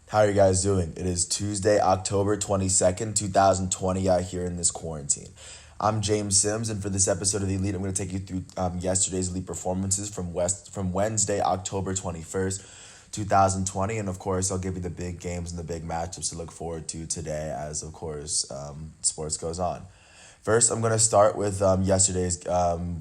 How are you guys doing? It is Tuesday, October 22nd, 2020 out here in this quarantine. I'm James Sims, and for this episode of The Elite, I'm going to take you through yesterday's Elite performances from Wednesday, October 21st, 2020. And of course, I'll give you the big games and the big matchups to look forward to today as, of course, sports goes on. First, I'm going to start with yesterday's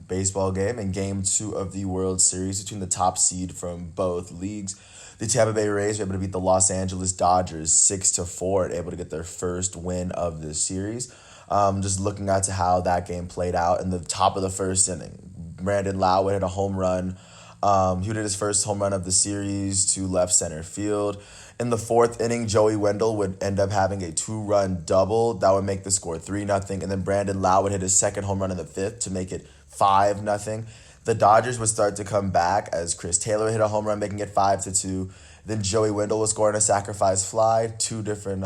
baseball game and game two of the World Series between the top seed from both leagues. The Tampa Bay Rays were able to beat the Los Angeles Dodgers 6-4 and able to get their first win of the series. Just looking at to how that game played out in the top of the first inning, Brandon Lau would hit a home run. He would hit his first home run of the series to left center field. In the fourth inning, Joey Wendell would end up having a two-run double. That would make the score 3-0. And then Brandon Lau would hit his second home run in the fifth to make it 5-0. The Dodgers would start to come back as Chris Taylor hit a home run, making it 5-2. Then Joey Wendell was scoring a sacrifice fly. Two different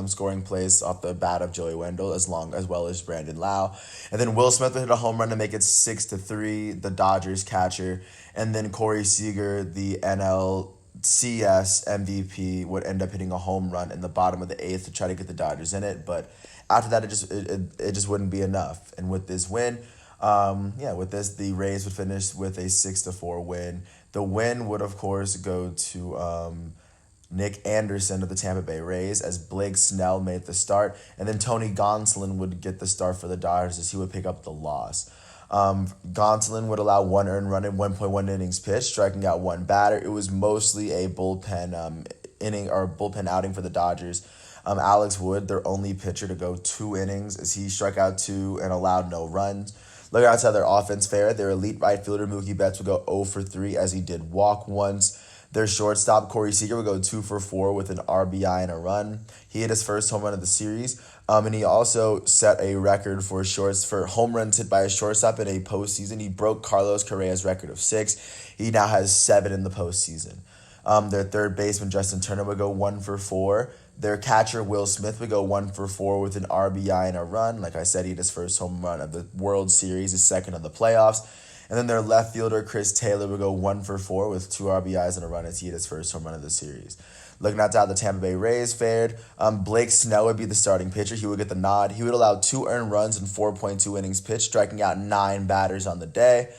scoring plays off the bat of Joey Wendell, as well as Brandon Lau. And then Will Smith would hit a home run to make it 6-3, the Dodgers catcher. And then Corey Seager, the NLCS MVP, would end up hitting a home run in the bottom of the eighth to try to get the Dodgers in it. But after that, it just wouldn't be enough. And with this win, the Rays would finish with a 6-4 win. The win would, of course, go to Nick Anderson of the Tampa Bay Rays as Blake Snell made the start, and then Tony Gonsolin would get the start for the Dodgers as he would pick up the loss. Gonsolin would allow one earned run in 1.1 innings pitched, striking out one batter. It was mostly a bullpen bullpen outing for the Dodgers. Alex Wood, their only pitcher to go 2 innings, as he struck out 2 and allowed no runs. Looking outside their offense fair, their elite right fielder Mookie Betts would go 0-3 as he did walk once. Their shortstop, Corey Seager, would go 2-4 with an RBI and a run. He hit his first home run of the series, and he also set a record for home runs hit by a shortstop in a postseason. He broke Carlos Correa's record of 6. He now has 7 in the postseason. Their third baseman, Justin Turner, would go 1-4. Their catcher, Will Smith, would go 1-4 with an RBI and a run. Like I said, he hit his first home run of the World Series, his second of the playoffs. And then their left fielder, Chris Taylor, would go 1-4 with 2 RBIs and a run as he hit his first home run of the series. Looking at how the Tampa Bay Rays fared, Blake Snell would be the starting pitcher. He would get the nod. He would allow 2 earned runs in 4.2 innings pitched, striking out 9 batters on the day.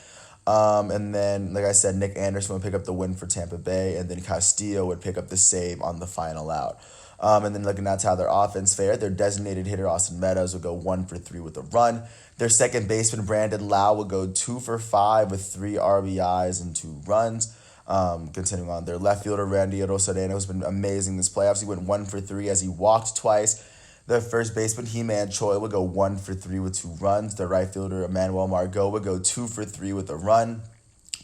And then, like I said, Nick Anderson would pick up the win for Tampa Bay, and then Castillo would pick up the save on the final out. And then looking at how their offense fared, their designated hitter, Austin Meadows, would go 1-3 with a run. Their second baseman, Brandon Lau, would go 2-5 with 3 RBIs and 2 runs. Continuing on, their left fielder, Randy Rosarena, has been amazing this playoffs. He went 1-3 as he walked twice. Their first baseman, He-Man Choi, would go 1-3 with 2 runs. Their right fielder, Emmanuel Margot, would go 2-3 with a run.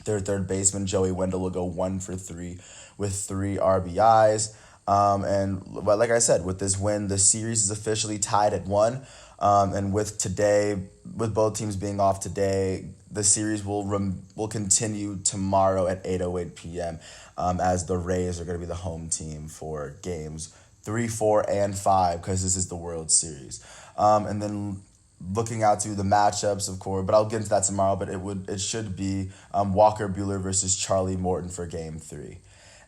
Their third baseman, Joey Wendell, will go 1-3 with 3 RBIs. But like I said, with this win, the series is officially tied at 1. And with both teams being off today, the series will continue tomorrow at 8:08 p.m. As the Rays are going to be the home team for games 3, 4, and 5 because this is the World Series. And then looking out to the matchups, of course, but I'll get into that tomorrow. But it should be Walker Buehler versus Charlie Morton for Game 3.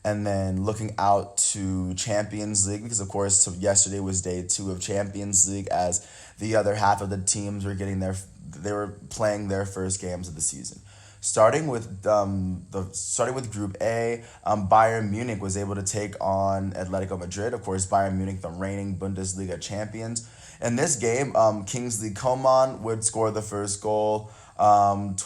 And then looking out to Champions League, because of course yesterday was day 2 of Champions League, as the other half of the teams were they were playing their first games of the season. Starting with Group A, Bayern Munich was able to take on Atletico Madrid. Of course, Bayern Munich, the reigning Bundesliga champions. In this game, Kingsley Coman would score the first goal, and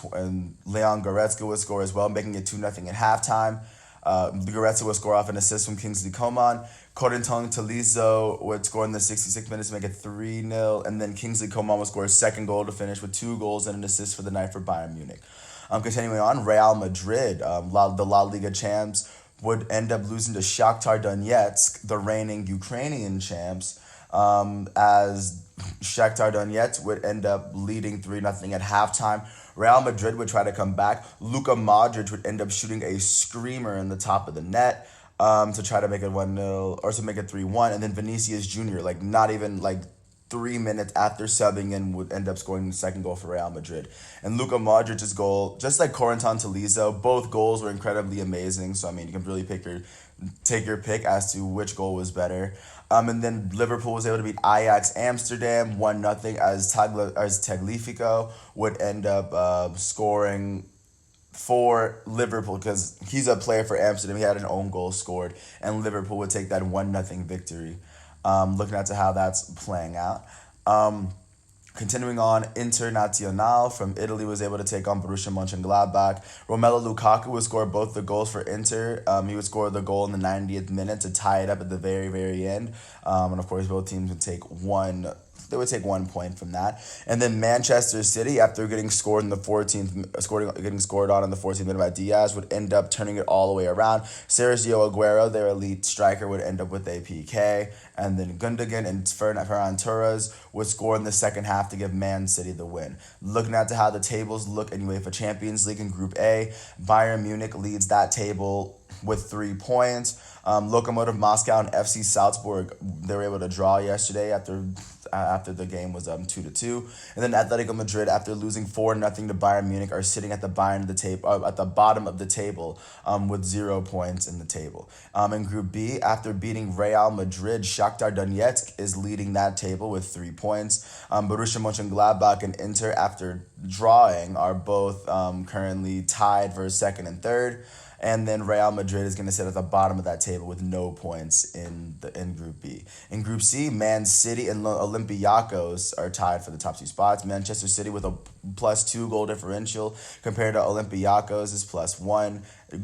Leon Goretzka would score as well, making it 2-0 at halftime. Goretzka would score off an assist from Kingsley Coman. Corentin Tolisso would score in the 66th minute to make it 3-0. And then Kingsley Coman would score his second goal to finish with 2 goals and an assist for the night for Bayern Munich. Continuing on, Real Madrid, the La Liga champs, would end up losing to Shakhtar Donetsk, the reigning Ukrainian champs, as Shakhtar Donetsk would end up leading 3-0 at halftime. Real Madrid would try to come back. Luka Modric would end up shooting a screamer in the top of the net to try to make it 1-0 or to make it 3-1. And then Vinicius Jr., not even 3 minutes after subbing in, would end up scoring the second goal for Real Madrid. And Luka Modric's goal, just like Corentin Tolisso, both goals were incredibly amazing. So, you can really pick your take your pick as to which goal was better. And then Liverpool was able to beat Ajax Amsterdam 1-0 as Tagliafico would end up scoring for Liverpool because he's a player for Amsterdam. He had an own goal scored, and Liverpool would take that 1-0 victory. Looking at to how that's playing out. Um, Continuing on, Internazionale from Italy was able to take on Borussia Mönchengladbach. Romelu Lukaku would score both the goals for Inter. He would score the goal in the 90th minute to tie it up at the very, very end. And of course, both teams would take one. They would take 1 point from that. And then Manchester City, after getting scored in the 14th, getting scored on in the 14th minute by Diaz, would end up turning it all the way around. Sergio Aguero, their elite striker, would end up with a PK. And then Gundogan and Ferran Torres would score in the second half to give Man City the win. Looking at how the tables look in UEFA Champions League in Group A, Bayern Munich leads that table with 3 points. Lokomotiv Moscow and FC Salzburg, they were able to draw yesterday after the game was 2-2. And then Atletico Madrid, after losing 4-0 to Bayern Munich, are sitting at the at the bottom of the table with 0 points in the table. In Group B, after beating Real Madrid, Shakhtar Donetsk is leading that table with 3 points. Borussia Mönchengladbach and Inter, after drawing, are both currently tied for second and third. And then Real Madrid is going to sit at the bottom of that table with no points in Group B. In Group C, Man City and Olympiacos are tied for the top 2 spots. Manchester City with a +2 goal differential compared to Olympiacos is +1.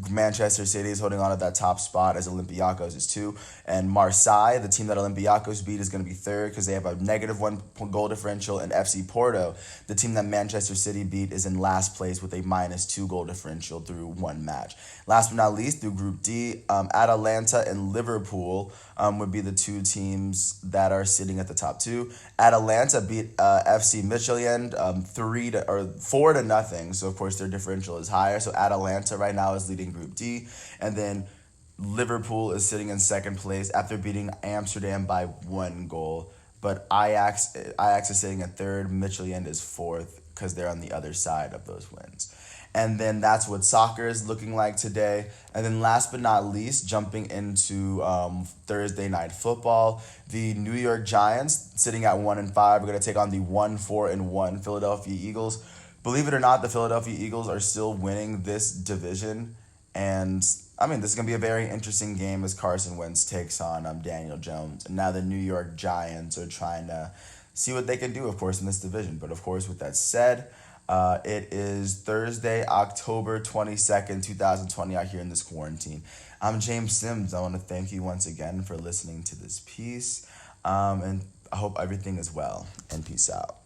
Manchester City is holding on to that top spot as Olympiacos is 2. And Marseille, the team that Olympiacos beat, is going to be third because they have a -1 goal differential. And FC Porto, the team that Manchester City beat, is in last place with a -2 goal differential through 1 match. Last but not least, through Group D, Atalanta and Liverpool would be the 2 teams that are sitting at the top 2. Atalanta beat FC Midtjylland 4-0, so of course their differential is higher. So Atalanta right now is leading Group D, and then Liverpool is sitting in second place after beating Amsterdam by 1 goal. But Ajax is sitting at third. Midtjylland is fourth because they're on the other side of those wins. And then that's what soccer is looking like today. And then last but not least, jumping into Thursday night football, the New York Giants, sitting at 1-5, are going to take on the 1-4-1 Philadelphia Eagles. Believe it or not, the Philadelphia Eagles are still winning this division. And I mean, this is going to be a very interesting game as Carson Wentz takes on Daniel Jones. And now the New York Giants are trying to see what they can do, of course, in this division. But of course, with that said, it is Thursday, October 22nd, 2020, out here in this quarantine. I'm James Sims. I want to thank you once again for listening to this piece. And I hope everything is well. And peace out.